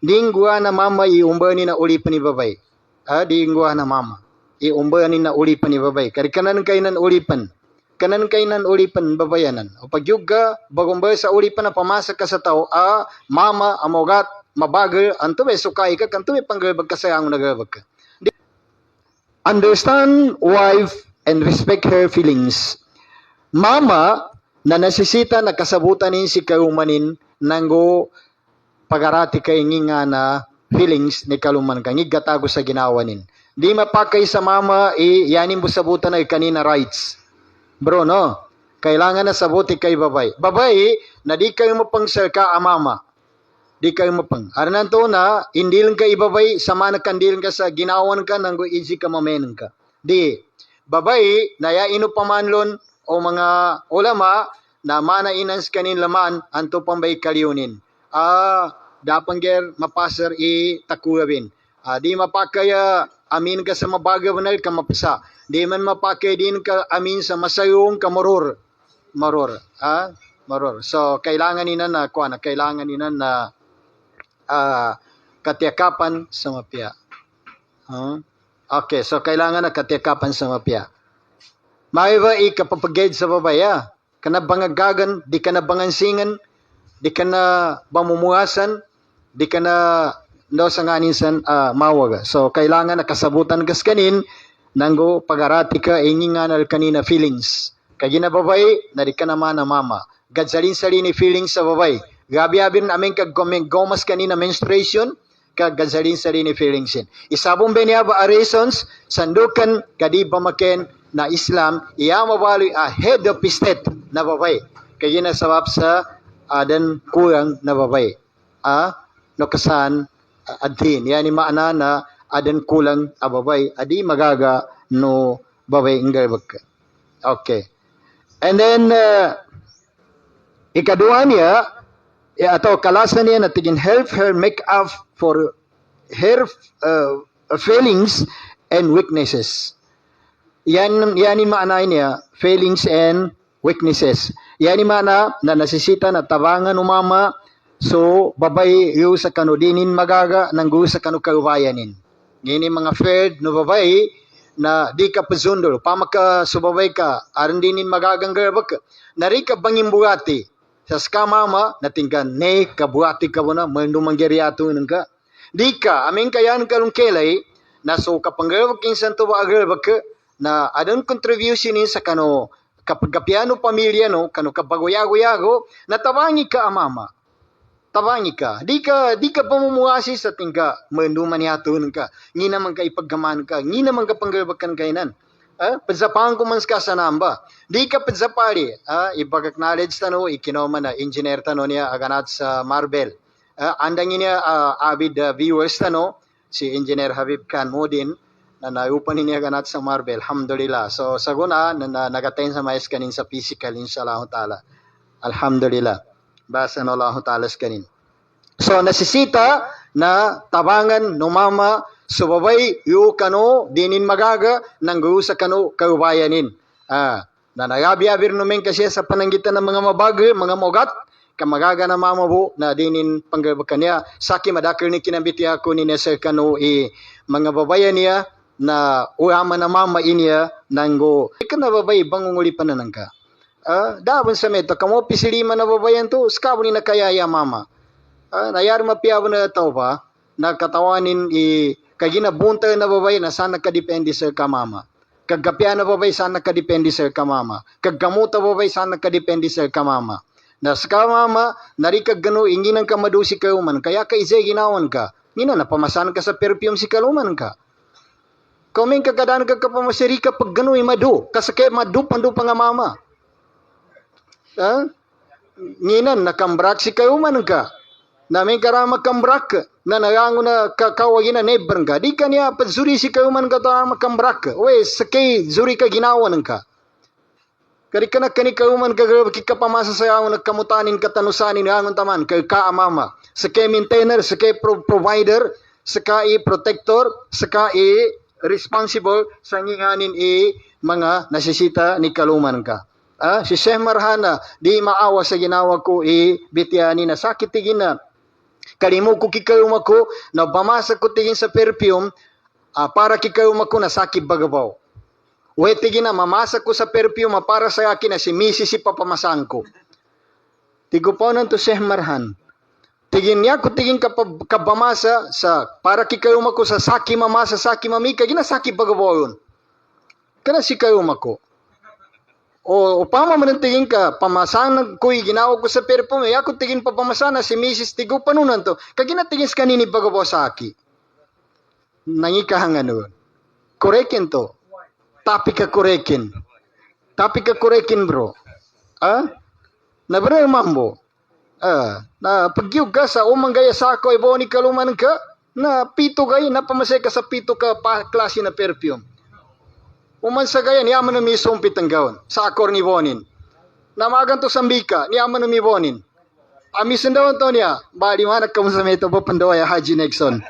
Dingwa na mama iumba ni na uli pa ni babay. Dingwa na mama iumba ni na uli pa ni babay. Kari kanan kainan ulipan. Kanan kainan ulipan babayanan. O pag yuga, bagumba sa ulipan na pamasak ka sa tao, mama, amogat, mabagal, anto may sukay ka, kanto may panggabag ka sayang nagabag ka. Understand wife and respect her feelings. Mama, na nasisita na kasabutan ni si kaumanin, nanggo pagarati kay nga na feelings ni kaluman ka, ngigatago sa ginawanin. Di mapakay sa mama, yanin mo sabutan ay kanina rights. Bro, no? Kailangan na sabuti kay babay. Babay, na di kayo mapang-sir ka mama. Di kayo mapang. Aranan to na, indilin ka ibabay, sama na kandilin ka sa ginawan ka, nanggo easy ka mamenan ka. Di. Babay, na yaino pamanlon, o mga ulama, na mana inans kanin laman, anto pambay kalyunin. Dapang ger mapasar takuwabin. Di mapakaya amin ka sa mabagabanal ka mapasa. Di man mapakay din ka amin sa masayong ka maror. Maror. So kailangan nina na kailangan nina na katiyakapan sa mapya. Okay, so kailangan na katiyakapan sa mapya. Maiba ikapapagayad sa babaya. Kanabangagagan, di ka na bangansingan, di ka na bamumuhasan, di ka na sa nganinsan mawaga. So, kailangan nakasabutan kas kanin, nanggo pagarati ka, inginganal kanina feelings. Kaya ginababay, na di ka naman na mama. Gadsalin-salin ni feelings sa babay. Gabi-abin namin gomas kanina menstruation, kagadzalin-salin ni feelings in. Isabong beniaba reasons, sandukan, kadi bamaken, na Islam, iya mabali head of state na babay. Kaya nasabab sa adan kurang na babay. No kasan adin. Yani maana na adan kulang babay. Adi magaga no babay ingalbag. Okay. And then, ikadua niya, atau kalasan niya na tigin help her make up for her failings and weaknesses. Yanin maanay niya, failings and weaknesses. Yanin maana na nasisita na tabangan umama, so babay yu sa kanudinin magaga, nanggu sa kanu kaubayanin. Ngini mga failed no babay, na di ka pazundol, pamaka subabay ka, arandinin magagang garbak, nari ka bangin buhati, sa ska mama, natinggan, ne, kabuhati ka muna, mandumanggeriato nang ka. Di ka, aming kayan kalong kelay, na so kapanggarabak kinsan to ba agarbak, na adang contribution sa kano kapagapiano pamilya no kano kabagoyago natabangi ka mama tabangi ka di ka pamumuasi sa tingka manduman yatun ka ngi naman ka ipaggaman ka ngi naman ka panggalbakan kainan padzapang ko man ska sa namba di ka padzapari ibagak knowledge tano ikinoma na engineer tano niya aganat sa Marbel andang niya avid viewers tano si engineer Habib Khan Modin na naupan niya ganat sa Marbel, alhamdulillah. So, saguna, na nagatain sa mais kanin sa physical, inshallah ta'ala. Alhamdulillah. Basa na Allah ta'ala kanin. So, nasisita na tabangan no mama, subabay, yu kano, dinin magaga, nanggu sa kano, kaubayanin. Na nagabi-abir numin kasi sa pananggitan ng mga mabag, mga mogat, kamagaga na mama po, na dinin panggabakan niya. Saki madakil ni kinabiti ako ni Nesir kano, mga babayan niya, na uyama na mama inya nanggo ikan na babay bangunguli pa na nangka daban sa meto kamo pisilima na babayan to skabo ni nakayaya mama nayar mapiyaw na tao ba nagkatawanin kagina bunta na babay na sana kadepende sa ka mama kagapya na babay sana kadepende sa ka mama kaggamuta babay sana kadepende sa ka mama na ska mama narikag gano inginang ka madusi kayo man kaya ka izay ginawan ka ngina na pamasan ka sa perfume si kaluman ka Kaming kagadahan ka pamasiri ka pag gano'y madu. Kasakay madu pandu pa nga mama. Nginan, nakambrak si kayo man ka. Namin karama kambrak na narango na kakawagin na nebrang ka. Di ka niya padzuri si kayo man ka tarama kambrak. Uwe, sakay zuri ka ginawan ka. Kari ka na kani kayo man ka pamasa sa yaw nagkamutanin katanusanin hangon taman kay ka mama. Sakay maintainer, sakay provider, sakay protector, sakay responsible sa nginganin mga nasisita ni kaluman ka. Si Sheikh Marhana, di maawa sa ginawa ko bitiani na sakit tigin na Kalimo ko kikayom ako, na bamasa ko tingin sa perfume, para kikayom ako na sakib bagabaw. Uwe tigin na mamasa ko sa perfume para sa akin na si Mrs. ipapamasahan ko. Tigo po nang to sehmarhan. Tigin niya ko tigin kabamasa sa para kikayom ako sa saki mamasa saki mamika gina saki bagabaw yun. Kana si kayom ako. O pama man tigin ka pamasahan ko ginawa ko sa perfume ako tigin papamasahan na si Mrs. tigo panunan to. Kagina tigin sa kanini bagabaw sa aki. Nangikahangan nun. Korekin to. Tapi ka korekin. Tapi ka korekin bro. Na benar mambo. Na pagyug ka sa umang gaya sa ako ibo ni kaluman ka na pito gay na pamasay ka sa pito ka klase na perfume. Uman sa gaya niyaman na misumpit ang gawon sa akor ni Bonin. Namagan to sambika niyaman na mi Bonin. Amisan daw to niya. Bali man ka mo sa meto po pandawaya Haji Nexon.